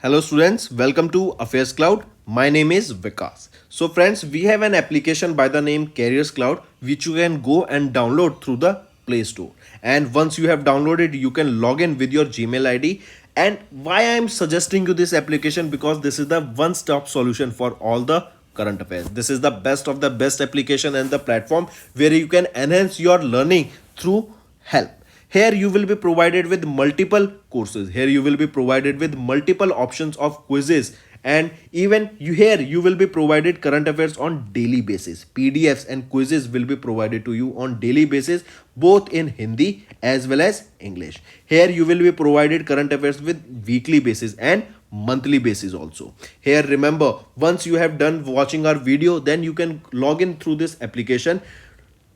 Hello students, welcome to Affairscloud. My name is Vikas. So friends, we have an application by the name Careers Cloud which you can go and download through the Play Store. And once you have downloaded, you can log in with your Gmail ID. And why I am suggesting you this application, because this is the one-stop solution for all the current affairs. This is the best of the best application and the platform where you can enhance your learning through help. Here you will be provided with multiple courses. Here you will be provided with multiple options of quizzes, and even you will be provided current affairs on daily basis. PDFs and quizzes will be provided to you on daily basis, both in Hindi as well as English. Here you will be provided current affairs with weekly basis and monthly basis also. Here remember, once you have done watching our video, then you can log in through this application,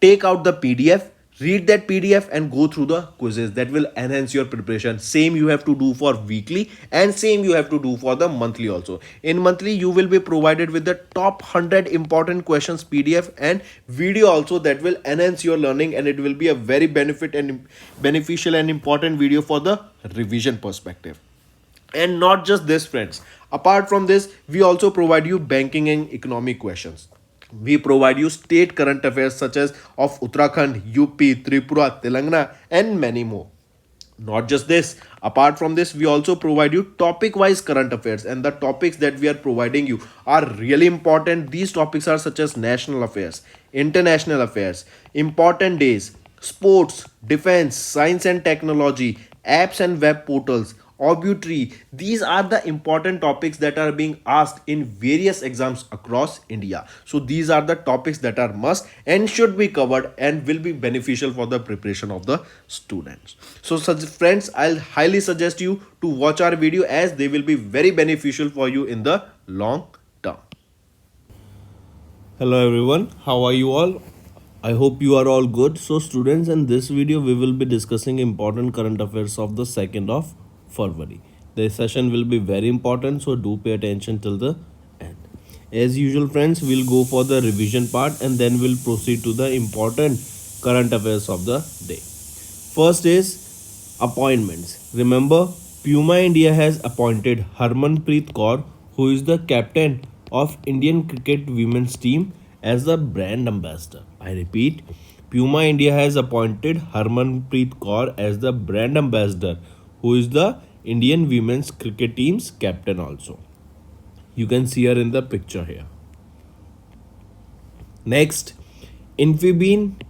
take out the PDF, read that PDF and go through the quizzes. That will enhance your preparation. Same you have to do for weekly and same you have to do for the monthly also. In monthly you will be provided with the top 100 important questions PDF and video also, that will enhance your learning, and it will be a very beneficial and important video for the revision perspective. And not just this friends, apart from this we also provide you banking and economic questions. We provide you state current affairs such as of Uttarakhand, UP, Tripura, Telangana, and many more. Not just this, apart from this we also provide you topic wise current affairs, and the topics that we are providing you are really important. These topics are such as national affairs, international affairs, important days, sports, defense, science and technology, apps and web portals, obituary. These are the important topics that are being asked in various exams across India. So these are the topics that are must and should be covered and will be beneficial for the preparation of the students. So such friends, I'll highly suggest you to watch our video, as they will be very beneficial for you in the long term. Hello everyone, how are you all? I hope you are all good. So students, in this video we will be discussing important current affairs of the 2nd of February. The session will be very important, so do pay attention till the end. As usual friends, we'll go for the revision part and then we'll proceed to the important current affairs of the day. First is appointments. Remember, Puma India has appointed Harmanpreet Kaur, who is the captain of Indian cricket women's team, as the brand ambassador. I repeat, Puma India has appointed Harmanpreet Kaur as the brand ambassador, who is the Indian women's cricket team's captain also. You can see her in the picture here. Next, Infibeam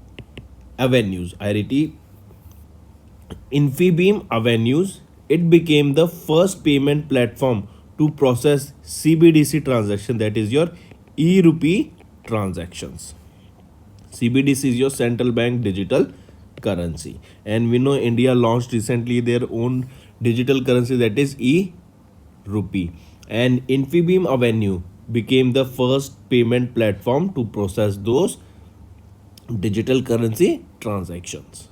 Avenues. I repeat, Infibeam Avenues. It became the first payment platform to process CBDC transaction, that is your e-rupee transactions. CBDC is your central bank digital currency, and we know India launched recently their own digital currency, that is e-rupee, and Infibeam Avenue became the first payment platform to process those digital currency transactions.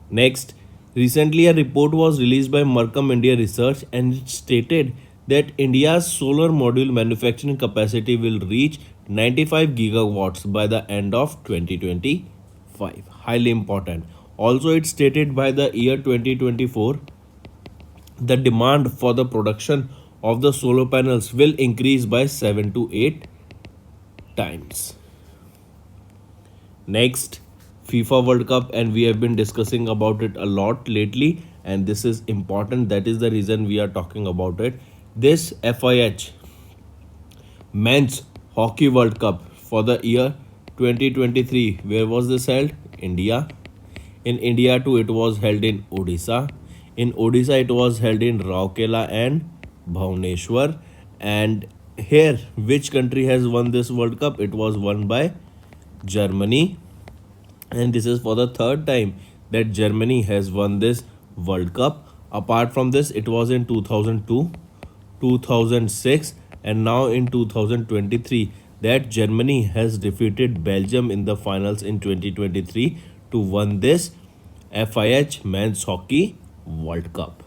Next, recently a report was released by Markham India Research, and it stated that India's solar module manufacturing capacity will reach 95 gigawatts by the end of 2025. Highly important. Also, it's stated by the year 2024, the demand for the production of the solar panels will increase by 7 to 8 times. Next, FIFA World Cup, and we have been discussing about it a lot lately, and this is important. That is the reason we are talking about it. This FIH Men's Hockey World Cup for the year 2023, where was this held? India. In India too, it was held in Odisha. In Odisha, it was held in Rourkela and Bhubaneswar. And here, which country has won this World Cup? It was won by Germany, and this is for the third time that Germany has won this World Cup. Apart from this, it was in 2002, 2006, and now in 2023 that Germany has defeated Belgium in the finals in 2023 to win this FIH Men's Hockey World Cup.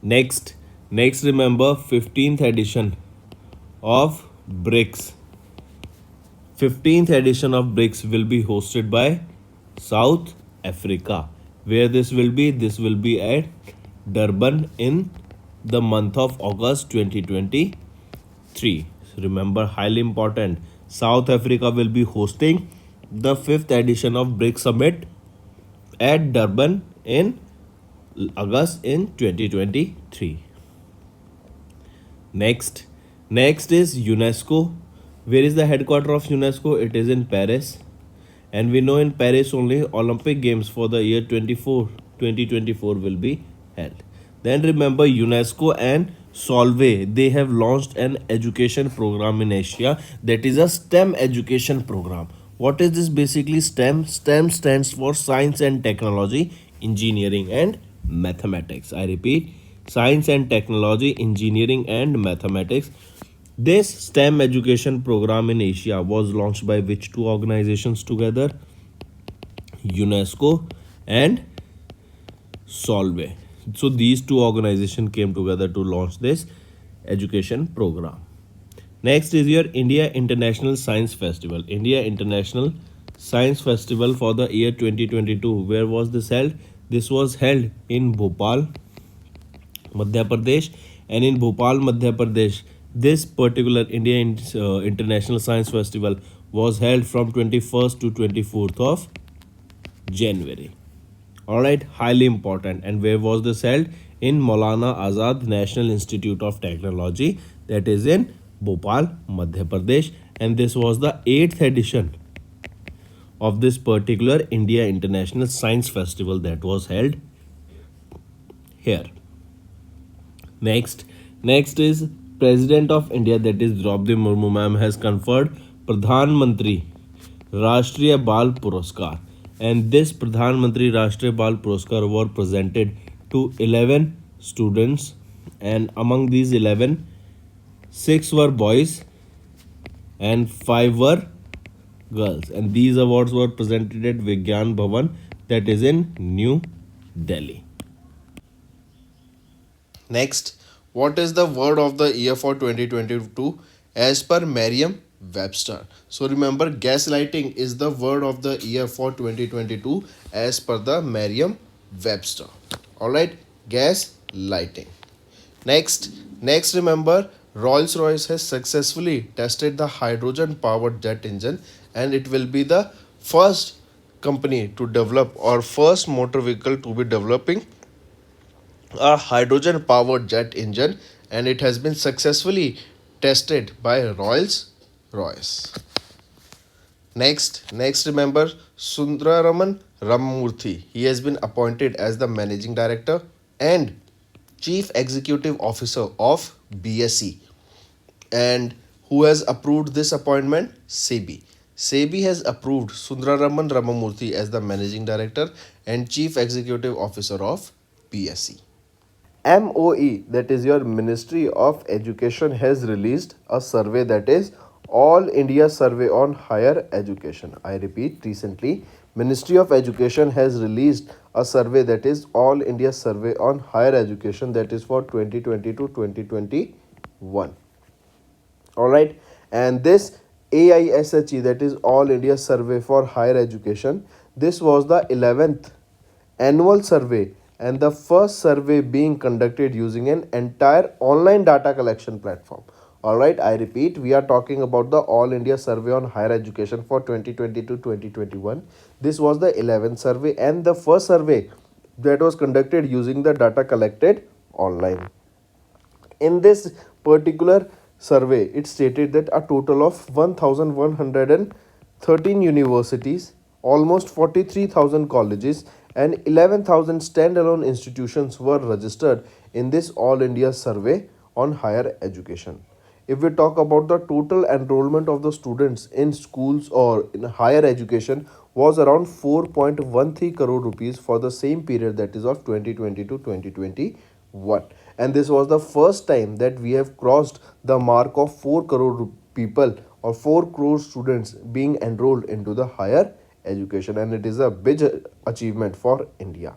Next, remember 15th edition of BRICS. 15th edition of BRICS will be hosted by South Africa. Where this will be? This will be at Durban in the month of August 2023. Remember, highly important, South Africa will be hosting the 5th edition of BRICS Summit at Durban in August in 2023. Next is UNESCO. Where is the headquarter of UNESCO? It is in Paris. And we know in Paris only Olympic Games for the year 2024 will be held. Then remember UNESCO and Solvay, they have launched an education program in Asia, that is a STEM education program. What is this basically? STEM stands for science and technology, engineering and mathematics. I repeat, science and technology, engineering and mathematics. This STEM education program in Asia was launched by which two organizations together? UNESCO and Solvay. So these two organizations came together to launch this education program. Next is your India International Science Festival. India International Science Festival for the year 2022. Where was this held? This was held in Bhopal, Madhya Pradesh, and in Bhopal, Madhya Pradesh, this particular India International Science Festival was held from 21st to 24th of January. Alright, highly important. And where was this held? In Maulana Azad National Institute of Technology, that is in Bhopal, Madhya Pradesh, and this was the 8th edition of this particular India International Science Festival that was held here. Next is President of India, that is Draupadi Murmu ma'am, has conferred Pradhan Mantri Rashtriya Bal Puraskar, and this Pradhan Mantri Rashtriya Bal Puraskar were presented to 11 students, and among these 11, 6 were boys and 5 were girls, and these awards were presented at Vigyan Bhavan, that is in New Delhi. Next, what is the word of the year for 2022 as per Merriam-Webster? So remember, gaslighting is the word of the year for 2022 as per the Merriam-Webster. Alright, gaslighting. Next remember, Rolls-Royce has successfully tested the hydrogen powered jet engine, and it will be the first company to develop, or first motor vehicle to be developing a hydrogen powered jet engine, and it has been successfully tested by Rolls Royce. Next remember Sundraraman Ramamurthy. He has been appointed as the managing director and chief executive officer of BSE. And who has approved this appointment? SEBI. SEBI has approved Sundraraman Ramamurthy as the managing director and chief executive officer of BSE. MOE, that is your Ministry of Education, has released a survey, that is All India Survey on Higher Education. I repeat, recently Ministry of Education has released a survey, that is All India Survey on Higher Education, that is for 2020 to 2021. Alright, and this AISHE, that is All India Survey for Higher Education, this was the 11th annual survey and the first survey being conducted using an entire online data collection platform. Alright, I repeat, we are talking about the All India Survey on Higher Education for 2020 to 2021. This was the 11th survey and the first survey that was conducted using the data collected online. In this particular survey, it stated that a total of 1,113 universities, almost 43,000 colleges, and 11,000 standalone institutions were registered in this All India Survey on Higher Education. If we talk about the total enrollment of the students in schools or in higher education, was around 4.13 crore rupees for the same period, that is of 2020 to 2021, and this was the first time that we have crossed the mark of 4 crore people or 4 crore students being enrolled into the higher education, and it is a big achievement for India.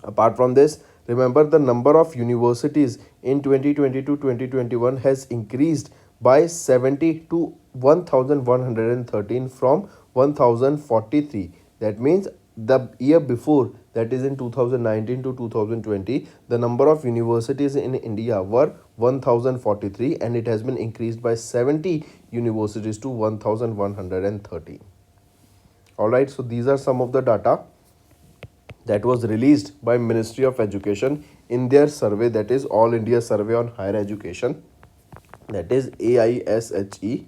Apart from this, remember the number of universities in 2020 to 2021 has increased by 70 to 1113 from 1043. That means the year before, that is in 2019 to 2020, the number of universities in India were 1043, and it has been increased by 70 universities to 1113. All right, so these are some of the data that was released by Ministry of Education in their survey, that is All India Survey on Higher Education, that is AISHE.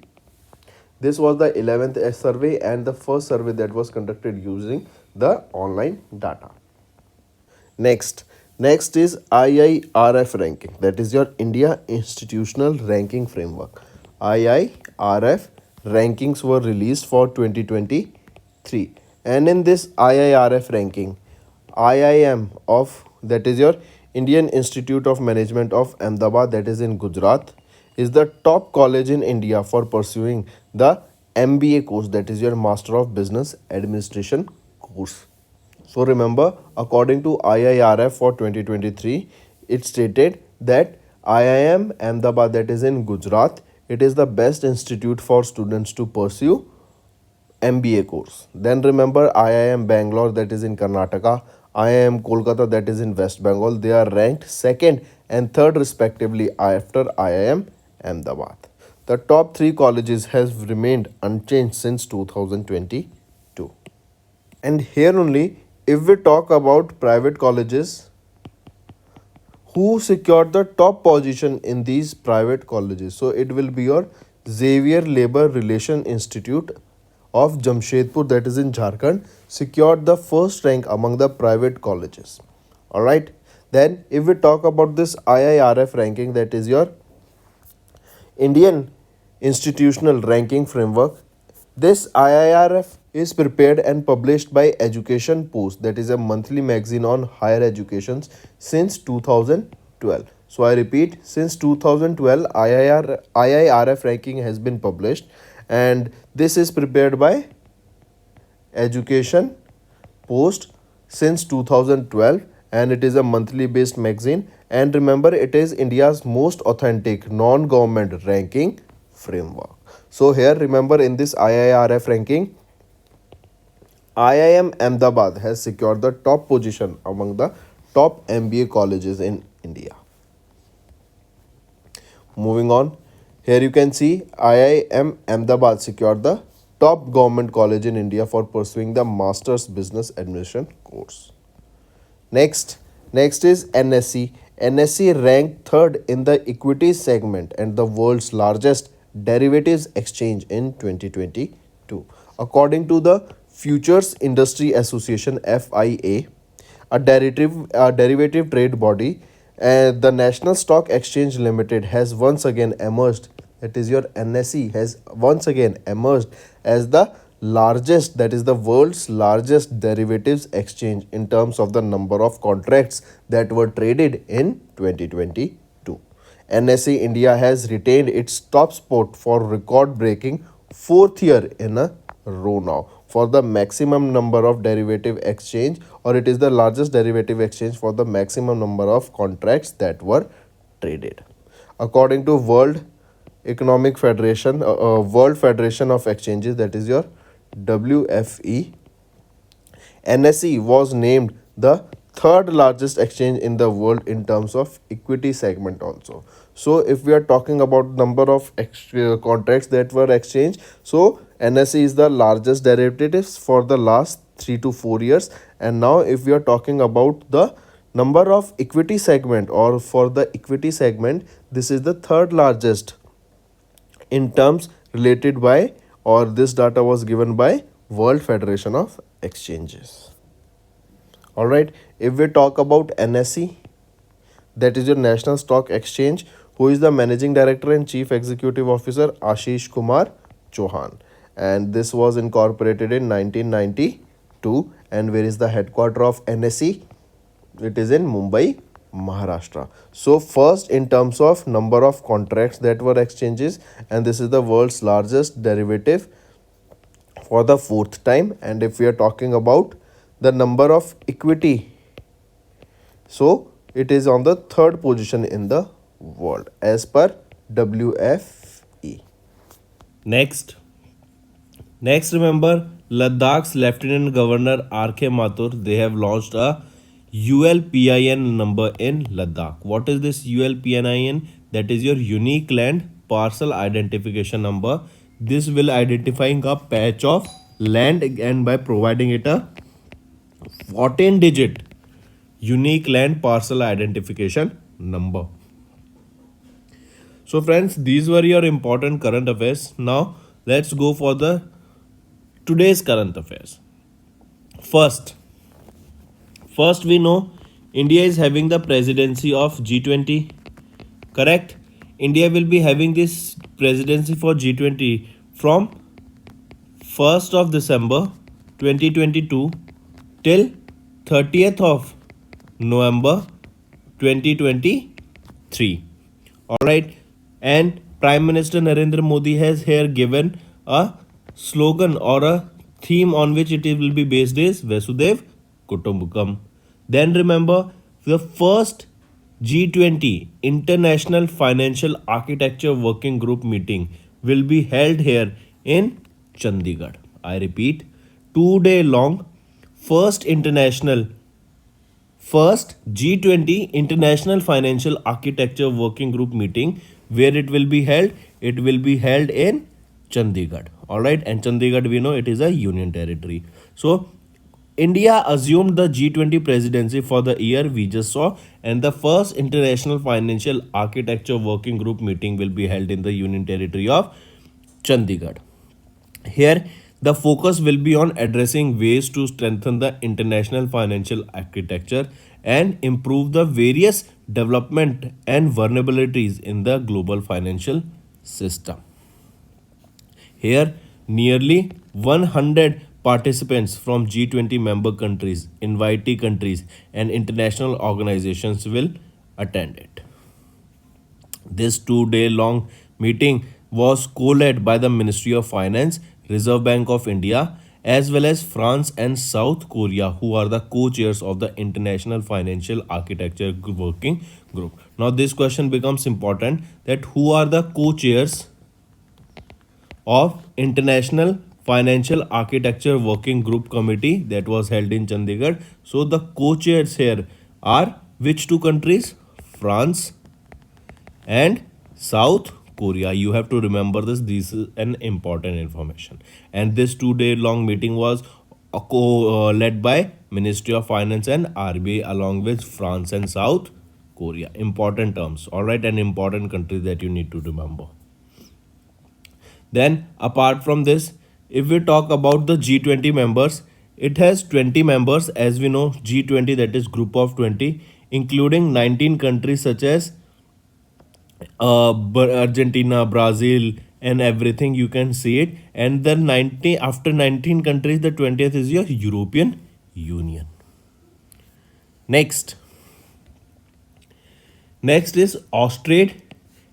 This was the 11th survey and the first survey that was conducted using the online data. Next is IIRF ranking, that is your India Institutional Ranking Framework. IIRF rankings were released for 2023, and in this IIRF ranking, IIM of, that is your Indian Institute of Management of Ahmedabad, that is in Gujarat, is the top college in India for pursuing the MBA course, that is your Master of Business Administration course. So remember, according to IIRF for 2023, it stated that IIM Ahmedabad, that is in Gujarat, it is the best institute for students to pursue MBA course. Then remember IIM Bangalore, that is in Karnataka, IIM Kolkata, that is in West Bengal. They are ranked second and third respectively after IIM Ahmedabad. The top three colleges have remained unchanged since 2022. And here only, if we talk about private colleges, who secured the top position in these private colleges? So it will be your Xavier Labor Relation Institute of Jamshedpur, that is in Jharkhand, secured the first rank among the private colleges. All right. Then if we talk about this IIRF ranking, that is your Indian Institutional Ranking Framework. This IIRF is prepared and published by Education Post, that is a monthly magazine on higher education, since 2012. So I repeat, since 2012 IIRF ranking has been published, and this is prepared by Education Post since 2012, and it is a monthly based magazine, and remember, it is India's most authentic non government ranking framework. So here remember, in this IIRF ranking, IIM Ahmedabad has secured the top position among the top MBA colleges in India. Moving on, here you can see IIM Ahmedabad secured the top government college in India for pursuing the Master's Business Administration course. Next is NSE. NSE ranked third in the equities segment and the world's largest derivatives exchange in 2022. According to the Futures Industry Association FIA, a derivative trade body, the National Stock Exchange Limited has once again emerged, that is your NSE has once again emerged as the largest, that is the world's largest derivatives exchange in terms of the number of contracts that were traded in 2022. NSE India has retained its top spot for record breaking fourth year in a row now for the maximum number of derivative exchange, or it is the largest derivative exchange for the maximum number of contracts that were traded. According to World Federation of Exchanges, that is your WFE, NSE was named the third largest exchange in the world in terms of equity segment also. So if we are talking about number of contracts that were exchanged, so NSE is the largest derivatives for the last 3 to 4 years. And now if we are talking about the number of equity segment, or for the equity segment, this is the third largest in terms related by, or this data was given by World Federation of Exchanges. All right, if we talk about NSE, that is your National Stock Exchange, who is the Managing Director and Chief Executive Officer Ashish Kumar Chauhan, and this was incorporated in 1992. And where is the headquarter of NSE? It is in Mumbai, Maharashtra. So first in terms of number of contracts that were exchanges, and this is the world's largest derivative for the fourth time. And if we are talking about the number of equity, so it is on the third position in the world as per WFE. Next, remember, Ladakh's Lieutenant Governor R.K. Mathur, they have launched a ULPIN number in Ladakh. What is this ULPIN? That is your unique land parcel identification number. This will identifying a patch of land and by providing it a 14 digit unique land parcel identification number. So friends, these were your important current affairs. Now let's go for the today's current affairs. First, first we know India is having the presidency of G20. Correct? India will be having this presidency for G20 from 1st of December 2022 till 30th of November 2023. All right. And Prime Minister Narendra Modi has here given a slogan or a theme on which it will be based is Vasudev Kutumbakam. Then remember the first G20 International Financial Architecture Working Group meeting will be held here in Chandigarh. I repeat, 2 day long first G20 International Financial Architecture Working Group meeting where it will be held in Chandigarh. All right, and Chandigarh we know it is a union territory. So India assumed the G20 presidency for the year we just saw, and the first International Financial Architecture Working Group meeting will be held in the Union Territory of Chandigarh. Here, the focus will be on addressing ways to strengthen the international financial architecture and improve the various development and vulnerabilities in the global financial system. Here, nearly 100 participants from G20 member countries, invitee countries, and international organizations will attend it. This 2 day long meeting was co-led by the Ministry of Finance, Reserve Bank of India, as well as France and South Korea, who are the co-chairs of the International Financial Architecture Working Group. Now, this question becomes important that who are the co-chairs of International Financial Architecture Working Group Committee that was held in Chandigarh. So the co-chairs here are which two countries? France and South Korea. You have to remember this. This is an important information. And this 2 day long meeting was led by Ministry of Finance and RBI along with France and South Korea. Important terms. All right, and important countries that you need to remember. Then, apart from this, if we talk about the G20 members, it has 20 members. As we know, G20, that is group of 20, including 19 countries such as Argentina, Brazil, and everything. You can see it. And then 90 after 19 countries, the 20th is your European Union. Next is Austrade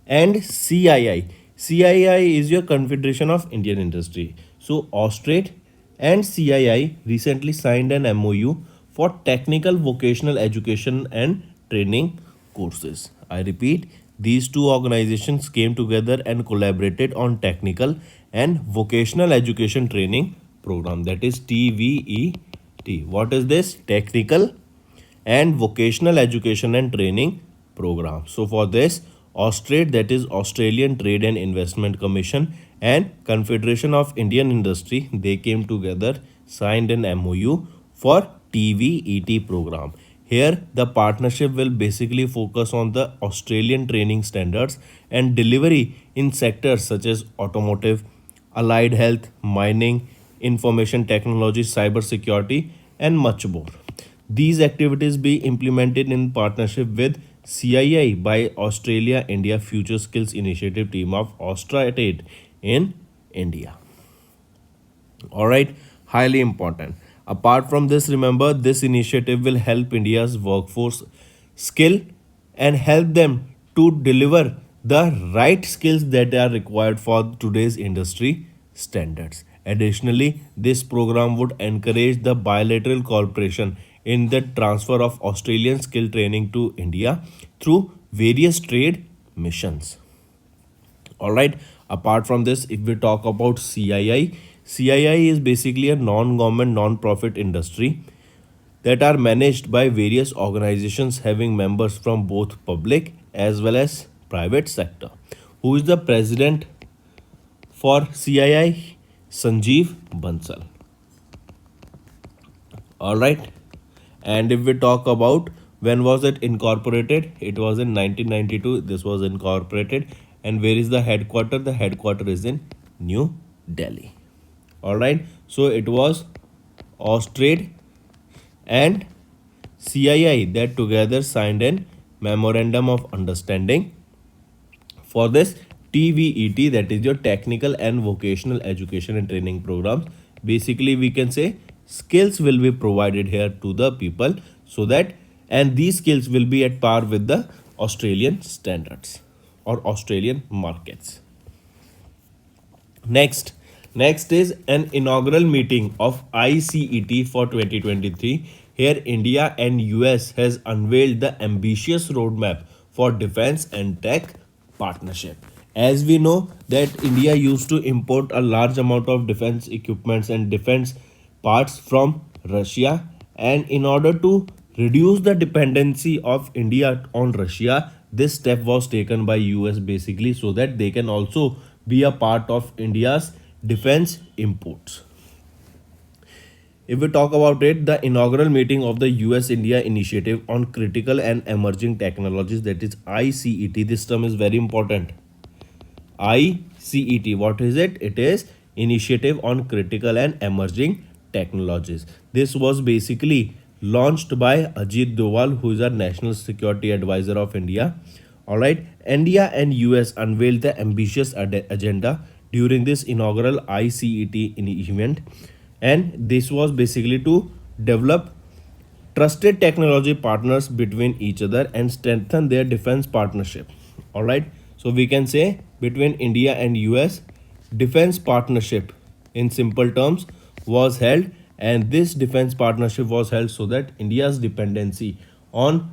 and CII. CII is your Confederation of Indian Industry. So Austrade and CII recently signed an MOU for technical vocational education and training courses. I repeat, these two organizations came together and collaborated on technical and vocational education training program, that is TVET. What is this? Technical and vocational education and training program. So for this, Austrade, that is Australian Trade and Investment Commission, and Confederation of Indian Industry, they came together, signed an MOU for TVET program. Here, the partnership will basically focus on the Australian training standards and delivery in sectors such as automotive, allied health, mining, information technology, cyber security, and much more. These activities be implemented in partnership with CII by Australia India Future Skills Initiative team of Austrade in India. All right, highly important. Apart from this, remember this initiative will help India's workforce skill and help them to deliver the right skills that are required for today's industry standards. Additionally, this program would encourage the bilateral cooperation in the transfer of Australian skill training to India through various trade missions. All right. Apart from this, if we talk about CII, CII is basically a non-government, non-profit industry that are managed by various organizations having members from both public as well as private sector. Who is the president for CII? Sanjeev Bansal. All right. And if we talk about when was it incorporated, it was in 1992. This was incorporated. And where is the headquarter? The headquarter is in New Delhi. All right. So it was Austrade and CII that together signed an memorandum of understanding for this TVET, that is your technical and vocational education and training programs. Basically, we can say skills will be provided here to the people so that, and these skills will be at par with the Australian standards or Australian markets. Next is an inaugural meeting of ICET for 2023. Here, India and US has unveiled the ambitious roadmap for defense and tech partnership. As we know that India used to import a large amount of defense equipments and defense parts from Russia, and in order to reduce the dependency of India on Russia, this step was taken by US basically so that they can also be a part of India's defense imports. If we talk about it, the inaugural meeting of the US India Initiative on Critical and Emerging Technologies, that is ICET, this term is very important. ICET, what is it? It is Initiative on Critical and Emerging Technologies. This was basically launched by Ajit Doval, who is our National Security Advisor of India. All right, India and US unveiled the ambitious agenda during this inaugural ICET event, and this was basically to develop trusted technology partners between each other and strengthen their defense partnership. All right, so we can say between India and US, defense partnership in simple terms was held, and this defense partnership was held so that India's dependency on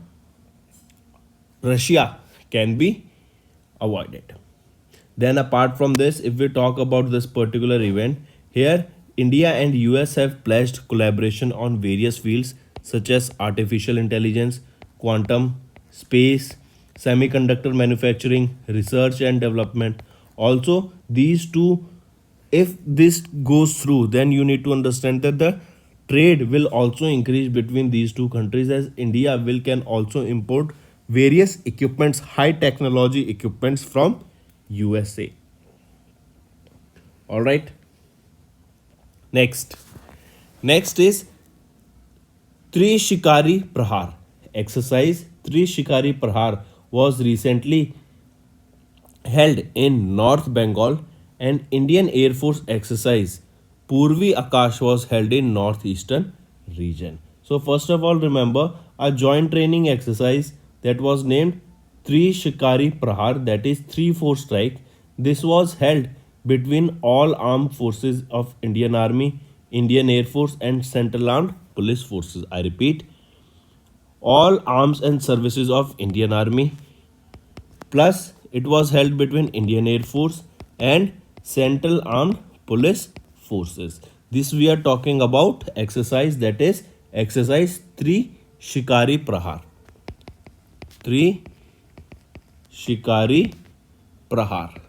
Russia can be avoided. Then apart from this, if we talk about this particular event, here India and US have pledged collaboration on various fields such as artificial intelligence, quantum, space, semiconductor manufacturing, research and development. Also, these two, if this goes through, then you need to understand that the trade will also increase between these two countries, as India will can also import various equipments, high technology equipments from USA. All right. Next is Trishikari Prahar. Exercise Trishikari Prahar was recently held in North Bengal, and Indian Air Force exercise Purvi Akash was held in northeastern region. So first of all, remember a joint training exercise that was named Trishikari Prahar, that is 3-4 strike. This was held between all armed forces of Indian Army, Indian Air Force and Central Armed Police Forces. I repeat, all arms and services of Indian Army, plus it was held between Indian Air Force and Central Armed Police Forces. This we are talking about exercise, that is exercise 3 Shikari Prahar. 3 Shikari Prahar.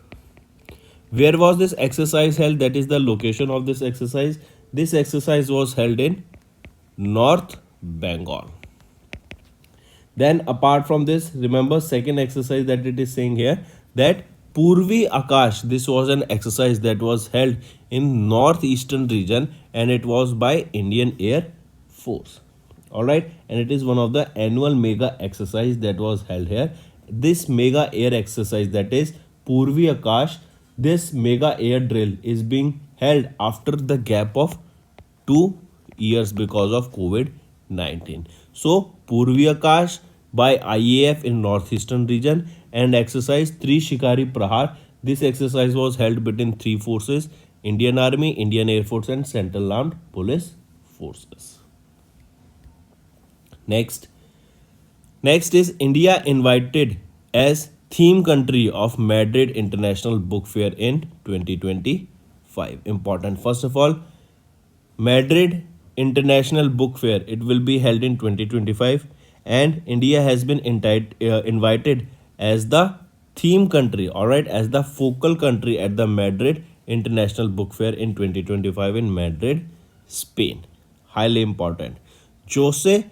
Where was this exercise held? That is the location of this exercise. This exercise was held in North Bengal. Then apart from this, remember second exercise that it is saying here, that Purvi Akash, this was an exercise that was held in northeastern region, and it was by Indian Air Force. All right, and it is one of the annual mega exercise that was held here. This mega air exercise, that is Purvi Akash, this mega air drill is being held after the gap of 2 years because of COVID-19. So Purvi Akash by IAF in northeastern region, and exercise 3 Shikari Prahar. This exercise was held between 3 forces: Indian Army, Indian Air Force and Central Armed Police Forces. Next is India invited as theme country of Madrid International Book Fair in 2025. 5 important. First of all, Madrid International Book Fair. It will be held in 2025, and India has been invited as the theme country, all right, as the focal country at the Madrid International Book Fair in 2025 in Madrid, Spain. Highly important. Jose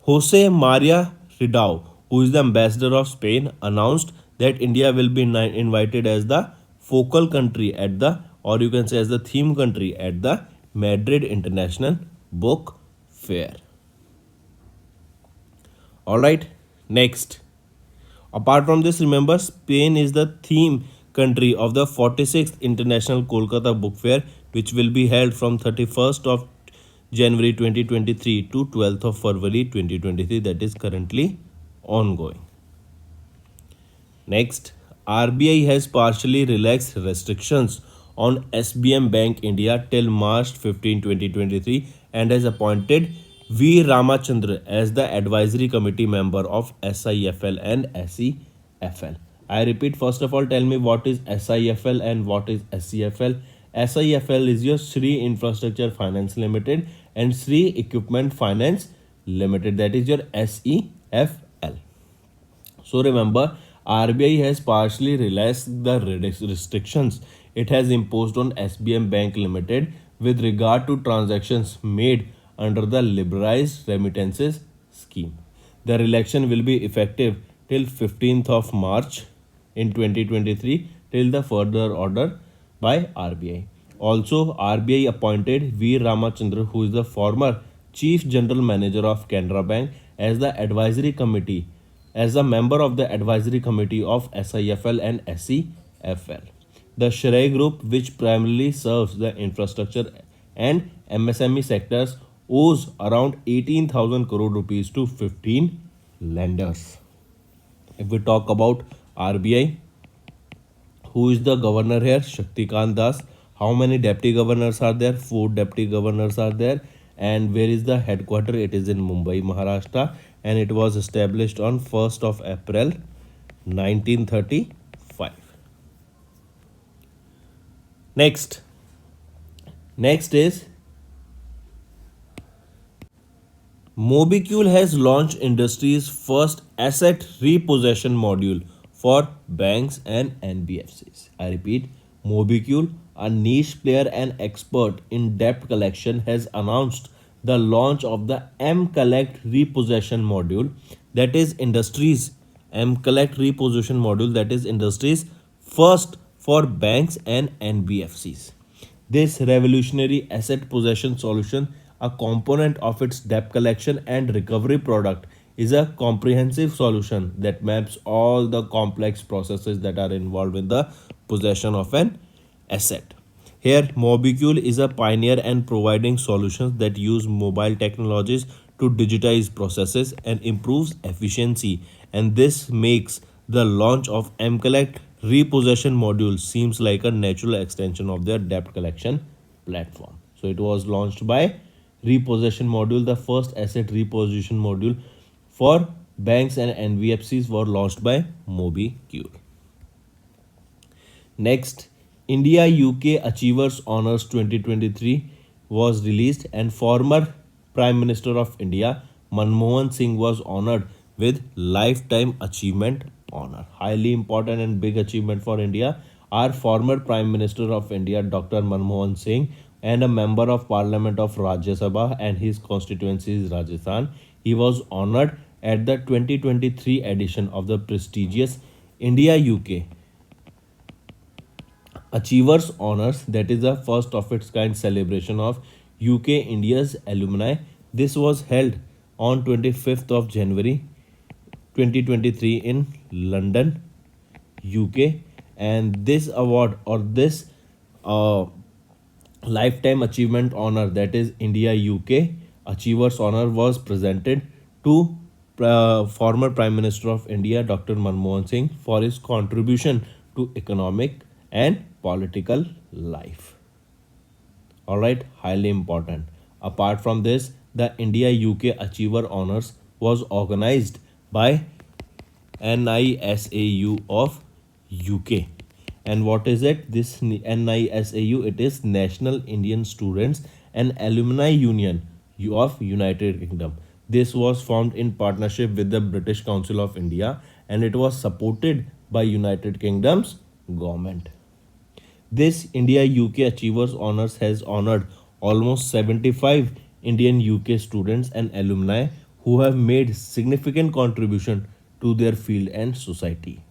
Jose Maria Ridao, who is the ambassador of Spain, announced that India will be invited as the focal country at the, or you can say as the theme country at the Madrid International Book Fair. All right, next. Apart from this, remember Spain is the theme country of the 46th International Kolkata Book Fair, which will be held from 31st of January 2023 to 12th of February 2023, that is currently ongoing. Next, RBI has partially relaxed restrictions on SBM Bank India till March 15, 2023 and has appointed V. Ramachandra as the advisory committee member of SIFL and SEFL. I repeat, first of all, tell me what is SIFL and what is SEFL. SIFL is your Sri Infrastructure Finance Limited and Sri Equipment Finance Limited, that is your SEFL. So remember, RBI has partially relaxed the restrictions it has imposed on SBM Bank Limited with regard to transactions made under the liberalized remittances scheme. The relaxation will be effective till 15th of March in 2023 till the further order by RBI. Also, RBI appointed V. Ramachandra, who is the former Chief General Manager of Canara Bank, as the advisory committee, as a member of the advisory committee of SIFL and SEFL. The Shrai Group, which primarily serves the infrastructure and MSME sectors, owes around 18,000 crore rupees to 15 lenders. If we talk about RBI, who is the governor here? Shaktikant Das. How many deputy governors are there? 4 deputy governors are there. And where is the headquarters? It is in Mumbai, Maharashtra, and it was established on 1st of April 1935. Next is Mobicule has launched industry's first asset repossession module for banks and NBFCs. I repeat, Mobicule, a niche player and expert in debt collection, has announced the launch of the M-Collect repossession module, that is industry's M-Collect repossession module, that is industry's first for banks and NBFCs. This revolutionary asset possession solution, a component of its debt collection and recovery product, is a comprehensive solution that maps all the complex processes that are involved in the possession of an asset. Here, Mobicule is a pioneer and providing solutions that use mobile technologies to digitize processes and improves efficiency. And this makes the launch of M-Collect repossession module seems like a natural extension of their debt collection platform. So it was launched by repossession module. The first asset repossession module for banks and NBFCs were launched by Mobicule. Next, India UK Achievers Honours 2023 was released, and former Prime Minister of India Manmohan Singh was honoured with Lifetime Achievement Honour. Highly important and big achievement for India. Our former Prime Minister of India Dr. Manmohan Singh, and a member of Parliament of Rajya Sabha and his constituency is Rajasthan, he was honoured at the 2023 edition of the prestigious India UK Achievers Honours, that is the first of its kind celebration of UK India's alumni. This was held on 25th of January 2023 in London, UK, and this award, or this Lifetime Achievement Honour, that is India UK Achievers Honour, was presented to former Prime Minister of India Dr. Manmohan Singh for his contribution to economic and political life. Alright, highly important. Apart from this, the India UK Achiever Honours was organized by NISAU of UK, And what is it? This NISAU, it is National Indian Students and Alumni Union of United Kingdom. This was formed in partnership with the British Council of India, and it was supported by United Kingdom's government. This India UK Achievers Honours has honoured almost 75 Indian UK students and alumni who have made significant contribution to their field and society.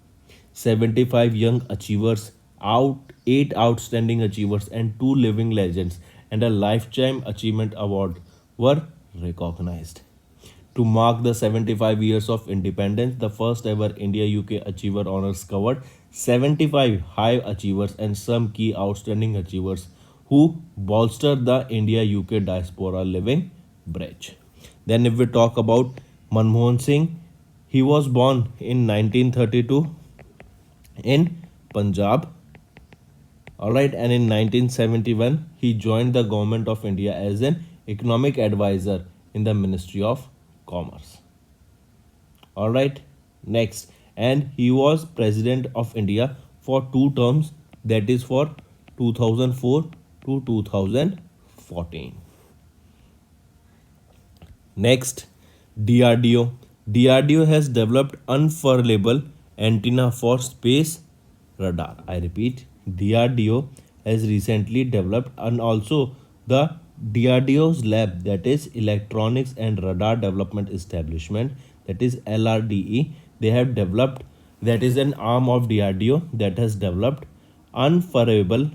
75 young achievers, 8 outstanding achievers, and 2 living legends, and a Lifetime Achievement Award were recognized. To mark the 75 years of independence, the first ever India UK Achiever Honours covered 75 high achievers and some key outstanding achievers who bolstered the India UK diaspora living bridge. Then, if we talk about Manmohan Singh, he was born in 1932 in Punjab. Alright, and in 1971, he joined the Government of India as an economic advisor in the Ministry of Commerce. Alright, next, and he was President of India for 2 terms, that is for 2004 to 2014. Next, DRDO. DRDO has developed unfurlable antenna for space radar. I repeat, DRDO has recently developed, and also the DRDO's lab, that is Electronics and Radar Development Establishment, that is LRDE, they have developed, that is an arm of DRDO that has developed unfurlable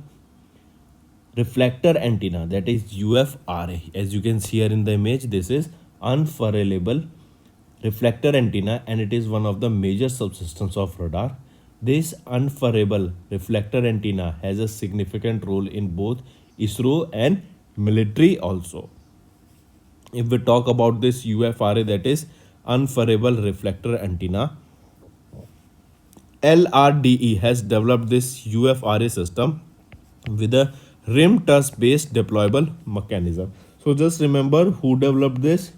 reflector antenna, that is UFRA. As you can see here in the image, this is unfurlable reflector antenna, and it is one of the major subsystems of radar. This unfurlable reflector antenna has a significant role in both ISRO and military also. If we talk about this UFRA, that is unfurlable reflector antenna, LRDE has developed this UFRA system with a rim tusk based deployable mechanism. So just remember who developed this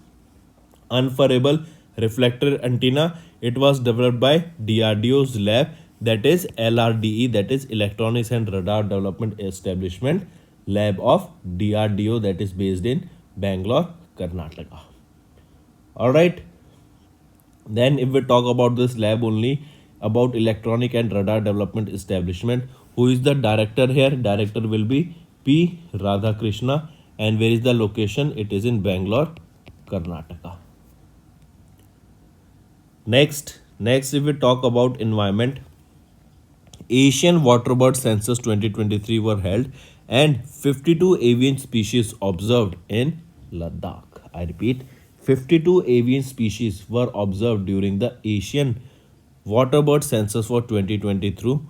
unfurlable reflector antenna. It was developed by DRDO's lab, that is LRDE, that is Electronics and Radar Development Establishment lab of DRDO, that is based in Bangalore, Karnataka. Alright, then if we talk about this lab only, about Electronic and Radar Development Establishment, who is the director here? Director will be P. Radhakrishna, and where is the location? It is in Bangalore, Karnataka. Next, if we talk about environment, Asian waterbird census 2023 were held, and 52 avian species observed in Ladakh. I repeat, 52 avian species were observed during the Asian waterbird census for 2023.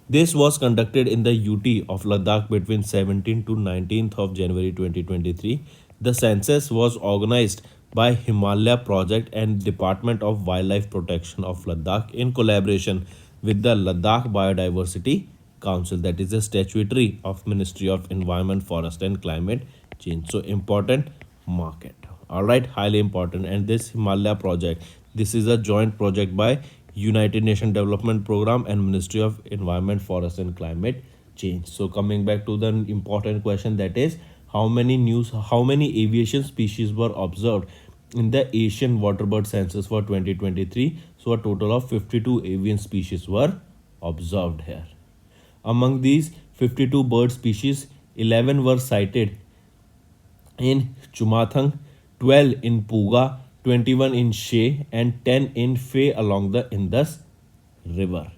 This was conducted in the UT of Ladakh between 17th to 19th of January 2023. The census was organized by Himalaya Project and Department of Wildlife Protection of Ladakh in collaboration with the Ladakh Biodiversity Council, that is a statutory of Ministry of Environment, Forest and Climate Change. So important market. Alright, highly important. And this Himalaya project, this is a joint project by United Nations Development Program and Ministry of Environment, Forest and Climate Change. So coming back to the important question, that is how many aviation species were observed in the Asian waterbird census for 2023. So a total of 52 avian species were observed here. Among these 52 bird species, 11 were sighted in Chumathang, 12 in Puga, 21 in Shea, and 10 in Fay along the Indus River.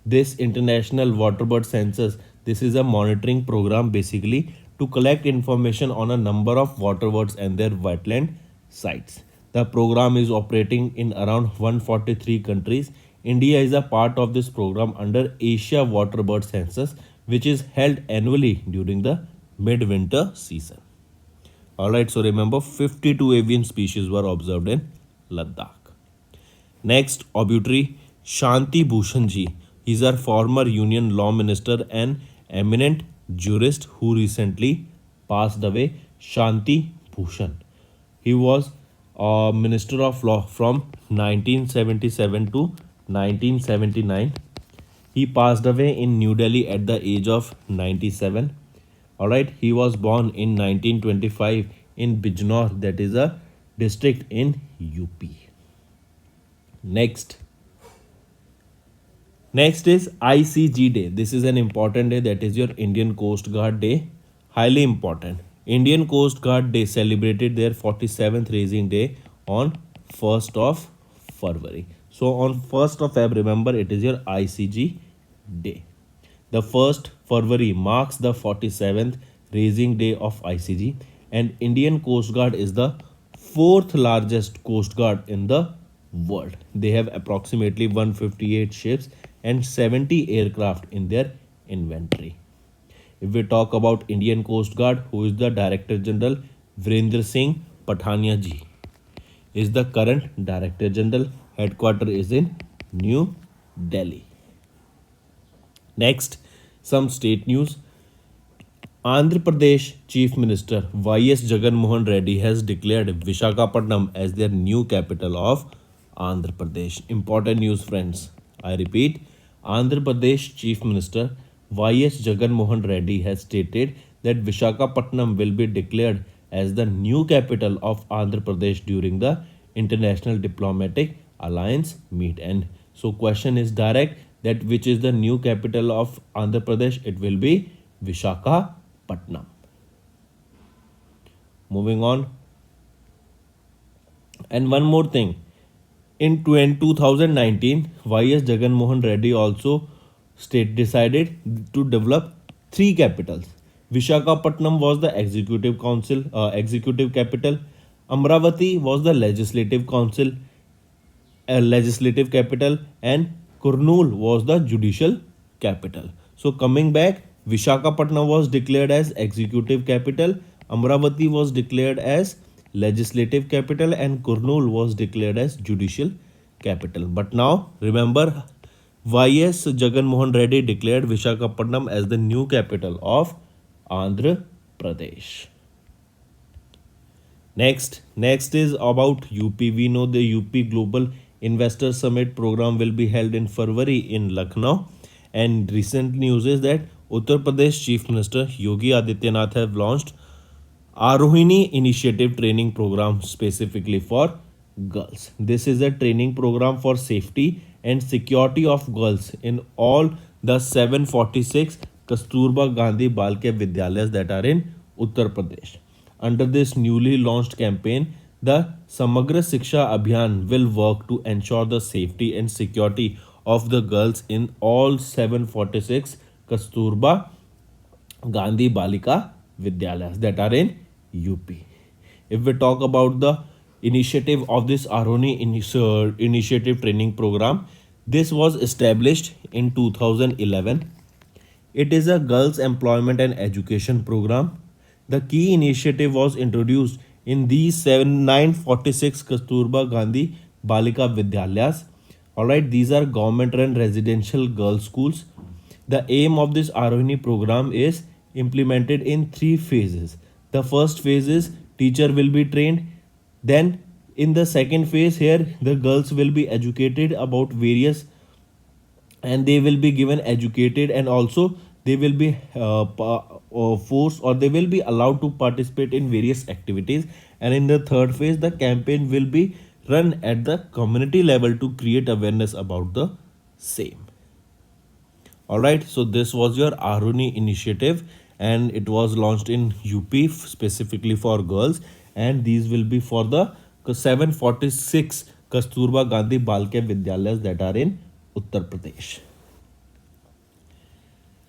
This international waterbird census, this is a monitoring program basically to collect information on a number of waterbirds and their wetland sites. The program is operating in around 143 countries. India is a part of this program under Asia Waterbird Census, which is held annually during the midwinter season. Alright, so remember 52 avian species were observed in Ladakh. Next, obituary, Shanti Bhushanji. He is our former Union Law Minister and eminent jurist who recently passed away. Shanti Bhushan. He was a Minister of Law from 1977 to 1979. He passed away in New Delhi at the age of 97. All right, he was born in 1925 in Bijnor, that is a district in UP. Next, Next is ICG Day. This is an important day, that is your Indian Coast Guard Day. Highly important. Indian Coast Guard Day celebrated their 47th raising day on 1st of February. So on 1st of Feb, remember it is your ICG Day. The 1st February marks the 47th raising day of ICG, and Indian Coast Guard is the fourth largest coast guard in the world. They have approximately 158 ships and 70 aircraft in their inventory. If we talk about Indian Coast Guard, who is the Director General, Virendra Singh Pathania ji is the current Director General. Headquarter is in New Delhi. Next, some state news. Andhra Pradesh Chief Minister Y.S. Jagan Mohan Reddy has declared Visakhapatnam as their new capital of Andhra Pradesh. Important news, friends. I repeat, Andhra Pradesh Chief Minister Y.S. Jagan Mohan Reddy has stated that Visakhapatnam will be declared as the new capital of Andhra Pradesh during the International Diplomatic Alliance meet. And so question is direct, that which is the new capital of Andhra Pradesh? It will be Visakhapatnam. Moving on. And one more thing. In 2019, Y.S. Jagan Mohan Reddy also decided to develop three capitals. Visakhapatnam was the executive capital. Amravati was the legislative capital, and Kurnool was the judicial capital. So coming back, Visakhapatnam was declared as executive capital, Amravati was declared as legislative capital, and Kurnool was declared as judicial capital. But now remember, Y.S. Jagan Mohan Reddy declared Visakhapatnam as the new capital of Andhra Pradesh. Next is about UP. We know the UP Global Investor Summit program will be held in February in Lucknow. And recent news is that Uttar Pradesh Chief Minister Yogi Adityanath have launched Arohini Initiative training program specifically for girls. This is a training program for safety and security of girls in all the 746 Kasturba Gandhi Balke Vidyalayas that are in Uttar Pradesh. Under this newly launched campaign, the Samagra Shiksha Abhiyan will work to ensure the safety and security of the girls in all 746 Kasturba Gandhi Balika Vidyalayas that are in UP. If we talk about the initiative of this Aroni Initiative Training Program, this was established in 2011. It is a girls' employment and education program. The key initiative was introduced in these 946 Kasturba Gandhi Balika Vidyalayas. Alright, these are government run residential girls' schools. The aim of this Arohini program is implemented in three phases. The first phase is teacher will be trained. Then in the second phase here, the girls will be educated about various, and they will be given educated, and also they will be forced, or they will be allowed to participate in various activities. And in the third phase, the campaign will be run at the community level to create awareness about the same. Alright, so this was your Aruni initiative, and it was launched in UP specifically for girls, and these will be for the 746 Kasturba Gandhi Balke Vidyalayas that are in Uttar Pradesh.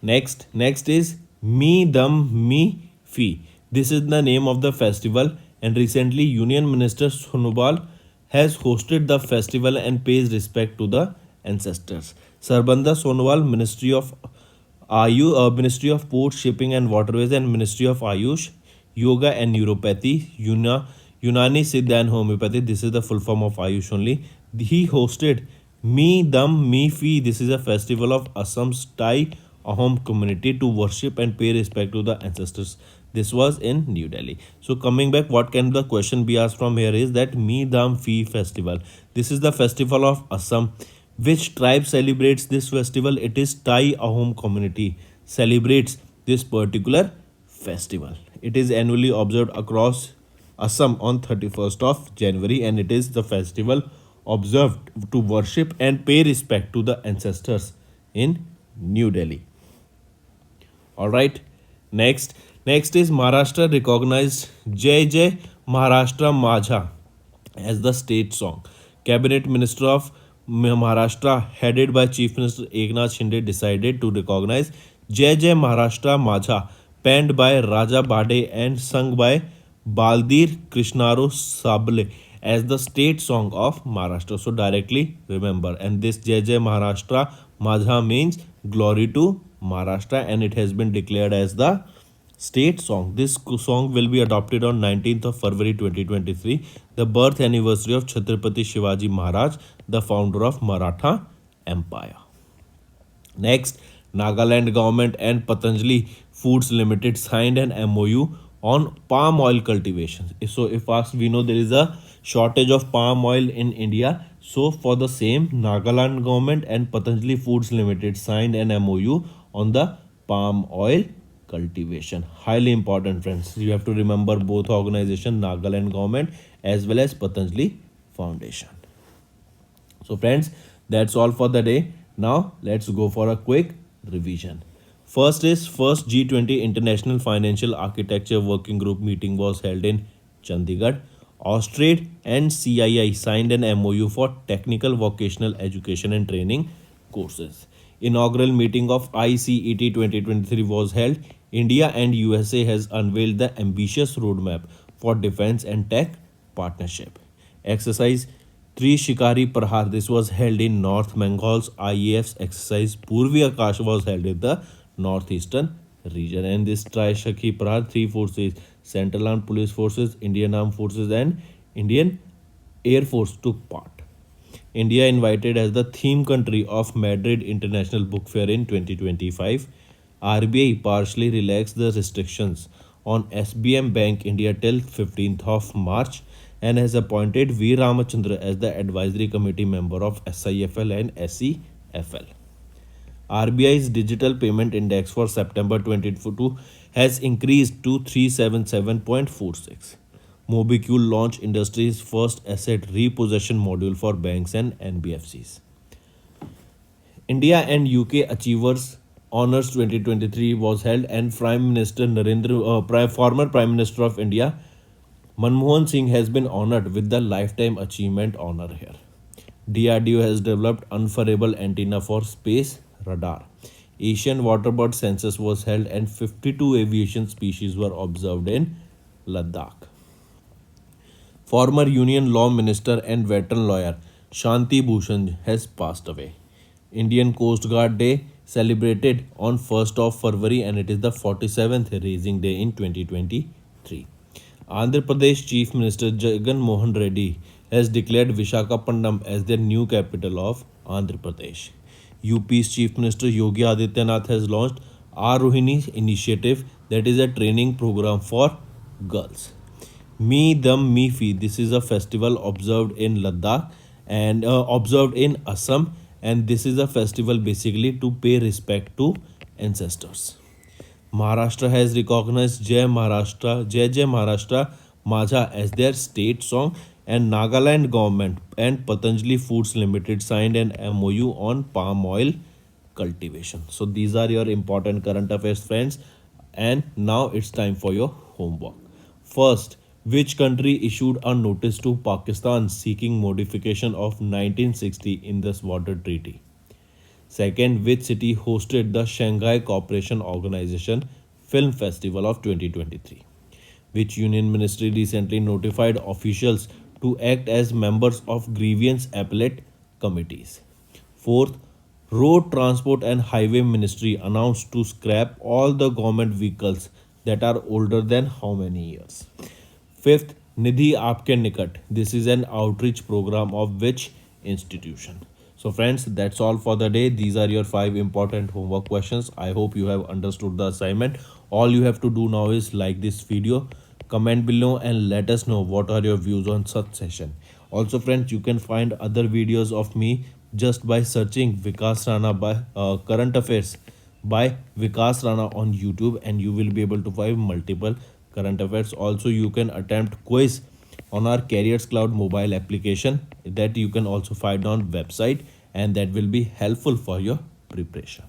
Next is Me Dam Me Fi. This is the name of the festival, and recently Union Minister Sonobal has hosted the festival and pays respect to the ancestors. Sarbanda Sonowal, Ministry of Ministry of Port, Shipping and Waterways, and Ministry of Ayush, Yoga and Neuropathy, Unani Siddha and Homeopathy. This is the full form of Ayush only. He hosted Me Dam Me Fi. This is a festival of Assam's Thai Ahom community to worship and pay respect to the ancestors. This was in New Delhi. So coming back, what can the question be asked from here is that Me Dam Fi festival. This is the festival of Assam, Which tribe celebrates this festival? It is Tai Ahom community celebrates this particular festival. It is annually observed across Assam on 31st of January, and it is the festival observed to worship and pay respect to the ancestors in New Delhi. All right. Next is Maharashtra recognized Jai Jai Maharashtra Majha as the state song. Cabinet Minister of Maharashtra, headed by Chief Minister Eknath Shinde, decided to recognize Jai Jai Maharashtra Majha, penned by Raja Bade and sung by Baldir Krishnaro Sable, as the state song of Maharashtra. So directly remember, and this Jai Jai Maharashtra Majha means glory to Maharashtra, and it has been declared as the state song. This song will be adopted on 19th of February 2023, the birth anniversary of Chhatrapati Shivaji Maharaj, the founder of Maratha Empire. Next, Nagaland government and Patanjali Foods Limited signed an MOU on palm oil cultivation. So, if asked, we know there is a shortage of palm oil in India. So, for the same, Nagaland government and Patanjali Foods Limited signed an MOU on the palm oil cultivation. Highly important, friends. You have to remember both organization, Nagaland government as well as Patanjali Foundation. So friends, that's all for the day. Now let's go for a quick revision. First is first G20 International Financial Architecture Working Group meeting was held in Chandigarh. Austrade and CII signed an MOU for technical vocational education and training courses. Inaugural meeting of ICET 2023 was held. India and USA has unveiled the ambitious roadmap for defense and tech partnership. Exercise Tri Shikari Prahar. This was held in North Bengal's IAF's exercise. Purvi Akash was held in the northeastern region. And this Tri Shikari Prahar, three forces, Central Armed Police Forces, Indian Armed Forces and Indian Air Force took part. India invited as the theme country of Madrid International Book Fair in 2025. RBI partially relaxed the restrictions on SBM Bank India till 15th of March and has appointed V. Ramachandra as the advisory committee member of SIFL and SEFL. RBI's digital payment index for September 2022 has increased to 377.46. MobiQL launched industry's first asset repossession module for banks and NBFCs. India and UK Achievers Honors 2023 was held, and former Prime Minister of India Manmohan Singh has been honored with the Lifetime Achievement honor here. DRDO has developed unfurlable antenna for space radar. Asian waterbird census was held and 52 aviation species were observed in Ladakh. Former Union Law Minister and veteran lawyer Shanti Bhushan has passed away. Indian Coast Guard Day celebrated on 1st of February, and it is the 47th raising day in 2023. Andhra Pradesh Chief Minister Jagan Mohan Reddy has declared Visakhapatnam as their new capital of Andhra Pradesh. UP's Chief Minister Yogi Adityanath has launched Arohini initiative, that is a training program for girls. Me Dam Me Fi, this is a festival observed in Ladakh and observed in Assam, and this is a festival basically to pay respect to ancestors. Maharashtra has recognized Jai Jai Maharashtra Majha as their state song, and Nagaland government and Patanjali Foods Limited signed an MOU on palm oil cultivation. So these are your important current affairs, friends, and now it's time for your homework. First, which country issued a notice to Pakistan seeking modification of 1960 Indus Water Treaty? Second, which city hosted the Shanghai Cooperation Organization Film Festival of 2023? Which union ministry recently notified officials to act as members of grievance appellate committees? Fourth, Road Transport and Highway Ministry announced to scrap all the government vehicles that are older than how many years? Fifth, Nidhi Aapke Nikat. This is an outreach program of which institution? So friends, that's all for the day. These are your 5 important homework questions. I hope you have understood the assignment. All you have to do now is like this video, comment below and let us know what are your views on such session. Also friends, you can find other videos of me just by searching Vikas Rana by current affairs by Vikas Rana on YouTube, and you will be able to find multiple current affairs. Also, you can attempt quiz on our Careers Cloud mobile application that you can also find on website, and that will be helpful for your preparation.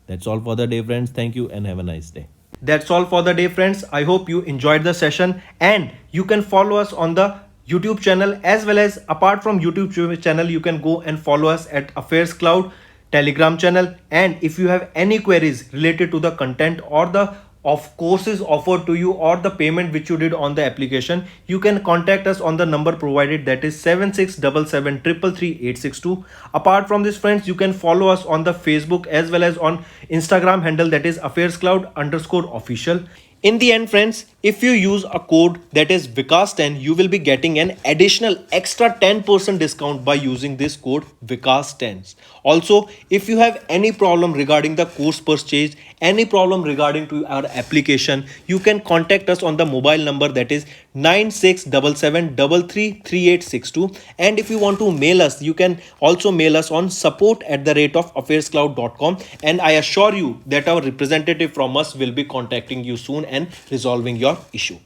That's all for the day, friends. Thank you and have a nice day. That's all for the day, friends. I hope you enjoyed the session, and you can follow us on the YouTube channel, as well as apart from YouTube channel, you can go and follow us at Affairs Cloud Telegram channel. And if you have any queries related to the content or the of courses offered to you or the payment which you did on the application, you can contact us on the number provided, that is 7677333862. Apart from this, friends, you can follow us on the Facebook as well as on Instagram handle, that is affairscloud_official. In the end, friends, if you use a code that is Vikas10, you will be getting an additional extra 10% discount by using this code Vikas10. Also, if you have any problem regarding the course purchase, any problem regarding to our application, you can contact us on the mobile number, that is 9677333862. And if you want to mail us, you can also mail us on support@affairscloud.com, and I assure you that our representative from us will be contacting you soon and resolving your issue.